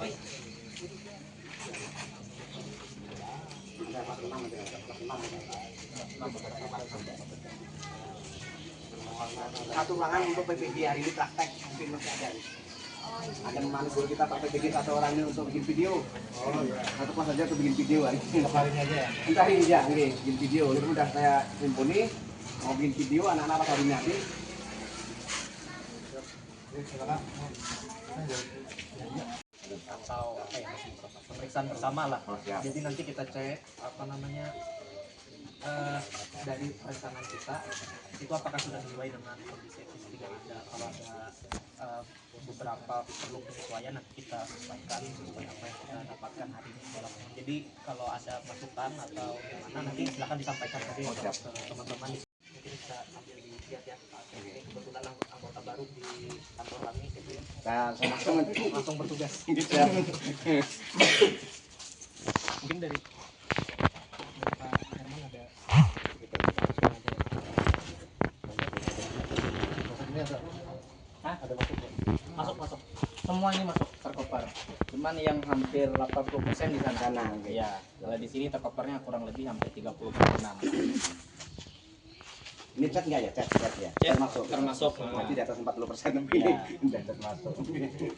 Satu ruangan untuk PPG hari ini praktek mungkin masih ada. Akan memandu guru kita Pak PPG satu orang ini untuk bikin video. Satu kelas saja untuk bikin video hari ini. Hari ini aja ya. Entah ini aja, bikin video. Itu udah saya himpuni mau bikin video anak-anak pas hari ini nanti. Atau apa ya, pemeriksaan bersama lah. Jadi nanti kita cek apa namanya dari perencanaan kita itu apakah sudah sesuai dengan kondisi fisik yang ada. Kalau ada beberapa perlu penyesuaian nanti kita sesuaikan sesuai apa yang kita dapatkan hari ini. Jadi kalau ada masukan atau gimana nanti silakan disampaikan ke teman-teman. Mungkin bisa ambil dilihat ya. Kebetulan anggota baru di kantor kami gitu ya. Langsung bertugas. Mungkin dari Pak Herman ada Ada masuk. Semua ini masuk tercover. Cuman yang hampir 80% di sana. Ya, kalau di sini tercovernya kurang lebih hampir 30%. Ini chat nggak ya? Chat ya? Termasuk. Berarti di atas 40% lebih. Udah termasuk. Jadi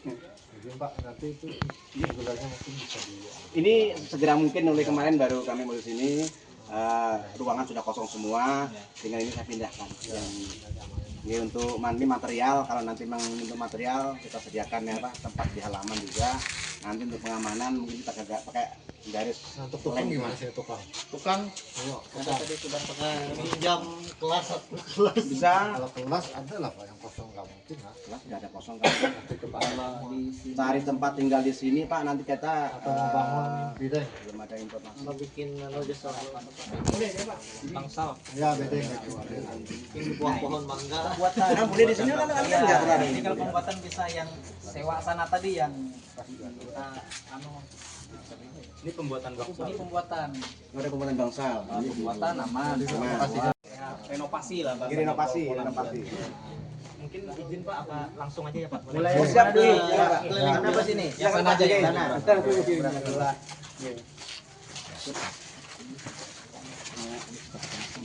Pak, nanti itu regularnya mungkin bisa Ini segera mungkin oleh kemarin baru kami mau sini. Ruangan sudah kosong semua. Tinggal ini saya pindahkan. Ini untuk mandi material. Kalau nanti untuk material kita sediakan ya Pak, tempat di halaman juga. Nanti untuk pengamanan mungkin kita pakai garis. Untuk tukang gimana sih tukang? Tukang tadi sudah pakai pinjam kelas Bisa. Kalau kelas ada lah Pak yang kosong, nggak mungkin lah. Kelas nggak ada kosong kan? Cari tempat tinggal di sini Pak. Nanti kita Atau membangun bidang. belum ada informasi. mau bikin jasa bangsal. Ya beda gitu. Bikin buah pohon mangga. Nah, boleh di sini kan nggak pernah. Ini kalau pembuatan bisa yang sewa sana tadi yang kita ini pembuatan bangsal. ini pembuatan Ada pembuatan bangsal. pembuatan aman. Ya, renovasi lah bahasa. Renovasi. Mungkin izin Pak apa langsung aja ya Pak. Mulai siap dulu. Keliling apa sini? Yang sana aja ya.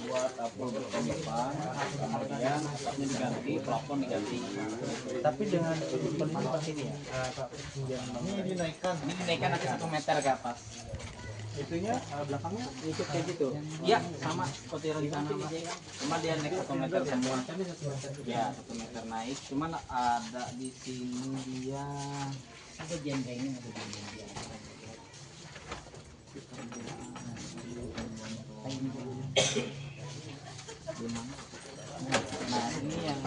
Buat dapur depan, kemudian atapnya diganti, plafon diganti. Tapi dengan penutupan ini ya, ini dinaikkan nanti 1 meter ke atas. Itunya belakangnya ikut kayak gitu. Iya, sama seperti rencana Mas. Cuma dia naik 1 meter semua. Ya, 1 meter naik. Cuman ada di sini dia ada jendengnya, ada jendengnya. Nah, ini yang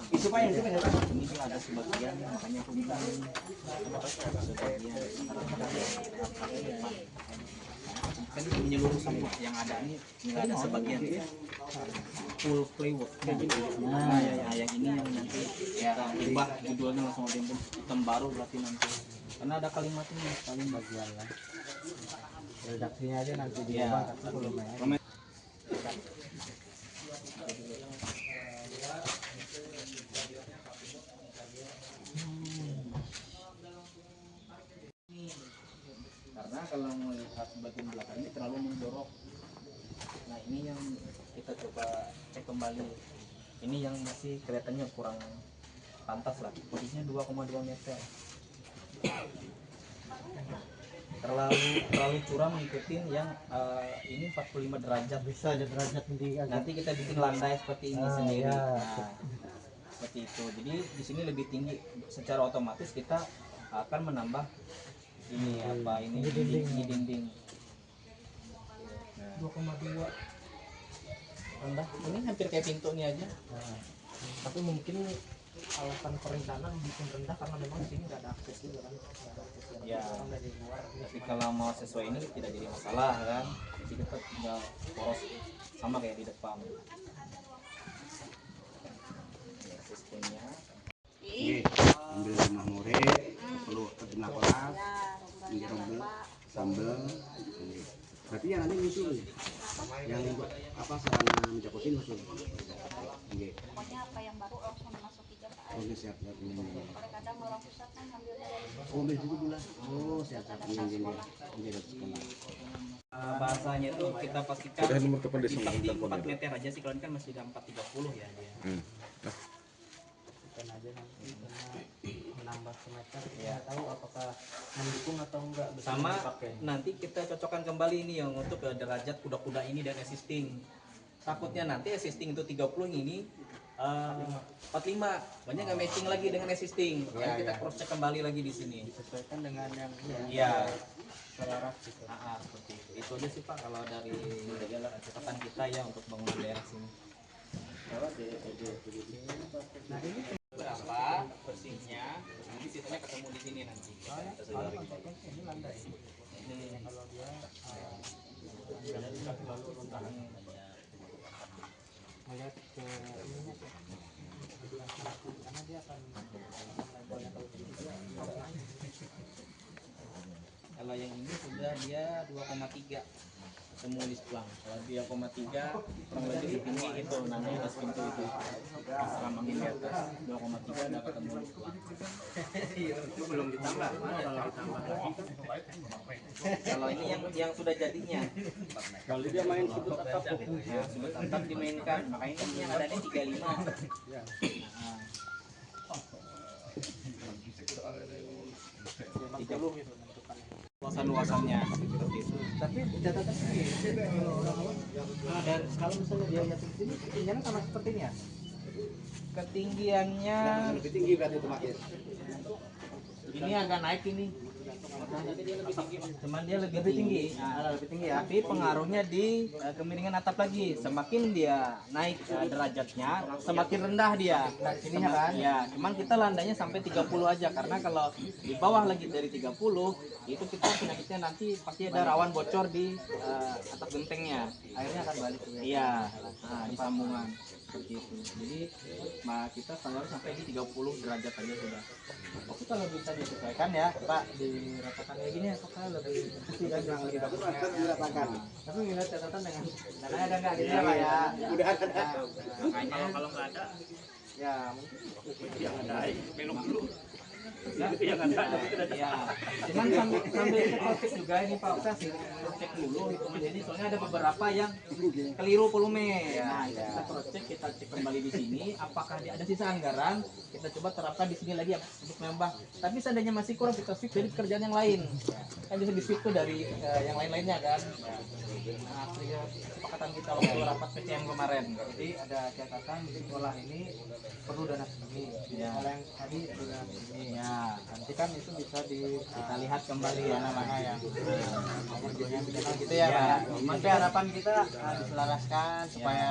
Itu Pak yang ini ada sebagian makanya aku bilang sebagian kan menyeluruh semua yang ada ini ada sebagian full plywood. Nah, yang ini yang nanti ya ubah judulnya langsung ada hitam baru berarti nanti karena ada kalimat ini paling bagian lah Redaksinya aja nanti diubah tapi belum ya. Karena kalau melihat bagian belakang ini terlalu mendorong. Nah ini yang kita coba cek kembali. Ini yang masih kelihatannya kurang pantas lah. Posisinya 2,2 meter. Terlalu curam ngikutin yang ini 45 derajat. Bisa ada derajat tinggi. Nanti kita bikin landai seperti ini sendiri. Nah, seperti itu. Jadi di sini lebih tinggi. Secara otomatis kita akan menambah ini apa ini dinding. 2,2 rendah. Ini hampir kayak pintu ini aja. tapi mungkin alasan perencanaan bikin rendah karena memang di sini nggak ada akses juga kan. Ya. Orang dari luar. Tapi kalau mau sesuai ini tidak jadi masalah kan. Jadi tetap tinggal poros sama kayak di depan. Sistemnya. Ambil rumah murid, perlu terkena kelas, ini rombel, sambel. Berarti yang nanti musuh yang apa sarana mencakutin musuh. Pokoknya apa yang baru langsung dimasuki ke Oke siap ini. kadang orang pusat kan ngambilnya dari Bahasanya itu kita pastikan seperti 4 meter aja sih, kalau ini kan masih ada 430 ya dia. Bukan aja nanti menambah semeter, ya tahu apakah mendukung atau enggak. Sama nanti kita cocokkan kembali ini yang untuk derajat kuda-kuda ini dan existing. Takutnya nanti existing itu 30 ini 45 banyak nggak matching lagi dengan existing. Ya, kita cross check kembali lagi di sini. Disesuaikan dengan yang Iya. selaras gitu. Seperti itu. Itu aja sih Pak kalau dari catatan kita ya untuk bangunan daerah sini. Nah ini Berapa bersihnya? Nanti situnya ketemu di sini nanti. ini landai. Ini kalau dia lalu runtahan. Melihat ke ininya sih. Karena dia akan levelnya kalau begitu dia naik. Kalau yang ini sudah dia 2,3 ketemu di sebelah. Kalau 2,3 kurang lebih di tinggi itu namanya atas pintu itu. Seramangin di atas 2,3 udah ketemu di sebelah. Itu belum ditambah. Kalau ditambah lagi kan Kalau ini yang sudah jadinya. Kalau dia main sudut atap, Ya, sudut atap dimainkan. Makanya ini yang ada di 35. Luasan-luasannya seperti itu. tapi catatan ini dan kalau misalnya dia jatuh ke sini ketinggiannya sama seperti ini ya. Ketinggiannya lebih tinggi berarti itu makin. ini agak naik ini. Cuman dia lebih tinggi. Nah, Lebih tinggi ya. tapi pengaruhnya di kemiringan atap lagi. Semakin dia naik derajatnya, semakin rendah dia. Nah, sininya kan. Ya, cuman kita landainya sampai 30 aja karena kalau di bawah lagi dari 30 itu kita penyakitnya nanti pasti ada rawan bocor di atap gentengnya. Airnya akan balik ke Iya, nah, di sambungan seperti itu. Jadi kita standar sampai di 30 derajat aja sudah. Oke, kalau bisa disesuaikan ya Pak, diratakan kayak gini apakah lebih bersih dan yang lebih bagus ya. Diratakan. Tapi ngeliat catatan dengan dananya ada nggak gitu ya Pak ya. Udah ada. Makanya kalau nggak ada Ya mungkin yang ada belok dulu. Ya, cuman sambil kita cek juga ini Pak, kita cek dulu hitungan jadi soalnya ada beberapa yang keliru volume. Nah, itu kita cross check, kita cek kembali di sini apakah ada sisa anggaran, kita coba terapkan di sini lagi ya untuk menambah. Tapi seandainya masih kurang kita switch dari pekerjaan yang lain. Kan bisa di switch tuh dari yang lain-lainnya kan. Nah, kesepakatan kita waktu rapat PCM kemarin. jadi ada catatan di sekolah ini perlu dana segini. Ya. Kalau yang tadi perlu dana segini. Ya, Nanti kan itu bisa kita lihat kembali ya mana yang nomor duanya minimal gitu ya, Ya. Pak. Tapi harapan kita diselaraskan supaya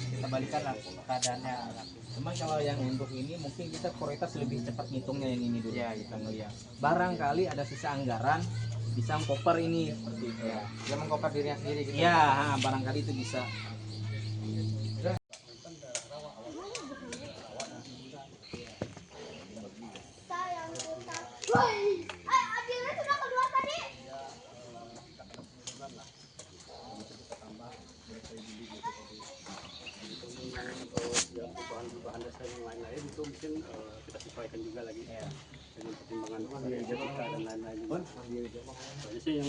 kita balikan lah keadaannya. Cuma kalau yang untuk ini mungkin kita prioritas lebih cepat ngitungnya yang ini dulu. Ya, Kita ngeliat. Barangkali ada sisa anggaran bisa koper ini seperti itu. Ya, dia mengcover dirinya sendiri gitu. Ya, barangkali itu bisa. Woi, adilnya sudah keluar tadi. Perubahan dasar yang lain-lain itu mungkin kita sesuaikan juga lagi dengan pertimbangan etika dan lain-lain. Soalnya sih yang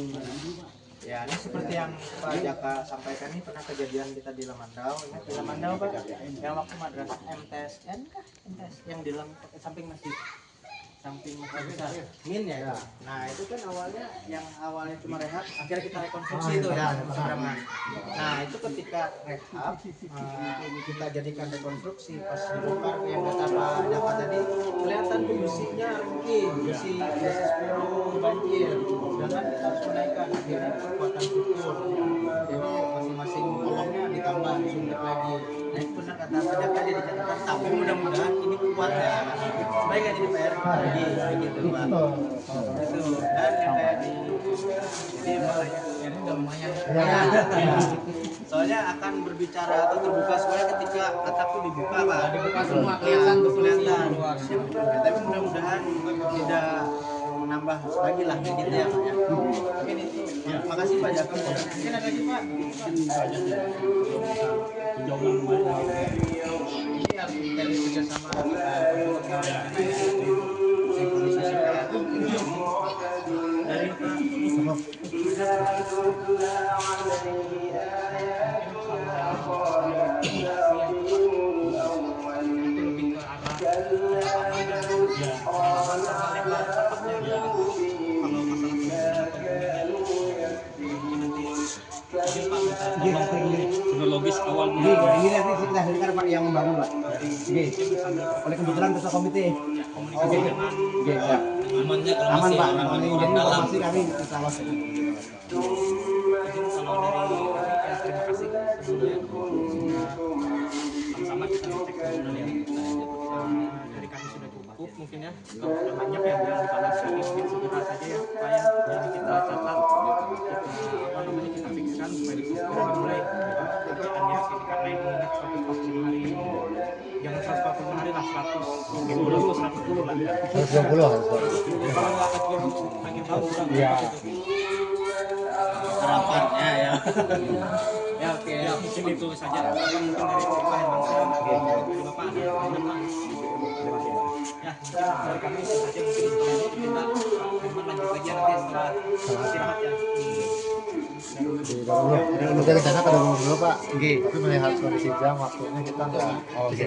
Ya, ini seperti yang Pak Jaka sampaikan ini pernah kejadian kita di Lemandau. Ingat di Lemandau Pak, yang waktu madrasah MTSN kah? MTS yang di samping masjid. Samping masjid besar. Min ya. Nah, itu kan yang awalnya cuma rehab, akhirnya kita rekonstruksi itu ya, serangan. Nah, itu ketika rehab kita jadikan rekonstruksi pas dibongkar yang kata Pak Jaka tadi kelihatan tuh besinya mungkin besi 10 banjir. Sedangkan kita harus menaikkan akhirnya kekuatan struktur. Jadi masing-masing kolomnya ditambah sumber lagi. Nah, itu benar kata Pak Jaka jadi catatan. Tapi mudah-mudahan ini kuat ya. Supaya nggak jadi PR kita lagi gitu Pak. Itu dan yang kayak di Ini udah lumayan. ya. Soalnya akan berbicara atau terbuka semuanya ketika atap itu dibuka Pak. Dibuka semua kelihatan tuh kelihatan. luar. Tapi mudah-mudahan tidak menambah lagi lah kayak gitu ya Pak ya. Mungkin itu. Makasih Pak Jaka. Mungkin ada lagi Pak. Ini harus dari kerjasama sinkronisasi dari kronologis awal Ini nanti kita hadirkan Pak yang membangun Pak. Oke. Oleh kebetulan ketua komite. Oke. Oke, siap. amannya kalau Aman masih Pak. orang-orang Ini orang dalam. informasi kami kita awas. kalau dari ya, terima kasih sebelumnya sama-sama kita ngecek dulu ya. Dari kami sudah cukup mungkin ya, kalau sudah banyak yang bilang dibalas lagi mungkin segera saja ya Pak ya. Jadi kita catat, kita fixkan supaya dimulai kerjaannya di sini karena ini ingat 140 hari, jangan 140 hari lah, 100 mungkin belum 110 lah ya. 120 harus Pak. Kalau nggak akhir tahun kurang Iya. Harapannya ya. ya oke ya mungkin itu saja mungkin dari Bapak Herman saya dari Bapak ada tambahan, ya mungkin dari kami itu saja mungkin setelah itu kita Herman lanjut lagi nanti setelah istirahat ya. Kita ke sana ketemu dulu Pak. Tapi melihat kondisi jam waktunya kita nggak. Oke.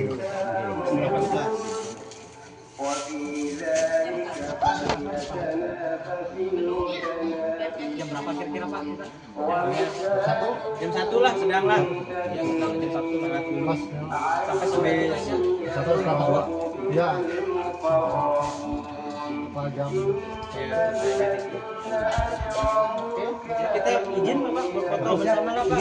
Jam berapa kira-kira Pak? Satu. Jam 1 lah sedang lah ya sedang jam 1 lewat dulu Mas. sampai sore Satu selama dua. Iya. Apa jam? Oke, kita izin Bapak berfoto bersama lah Pak.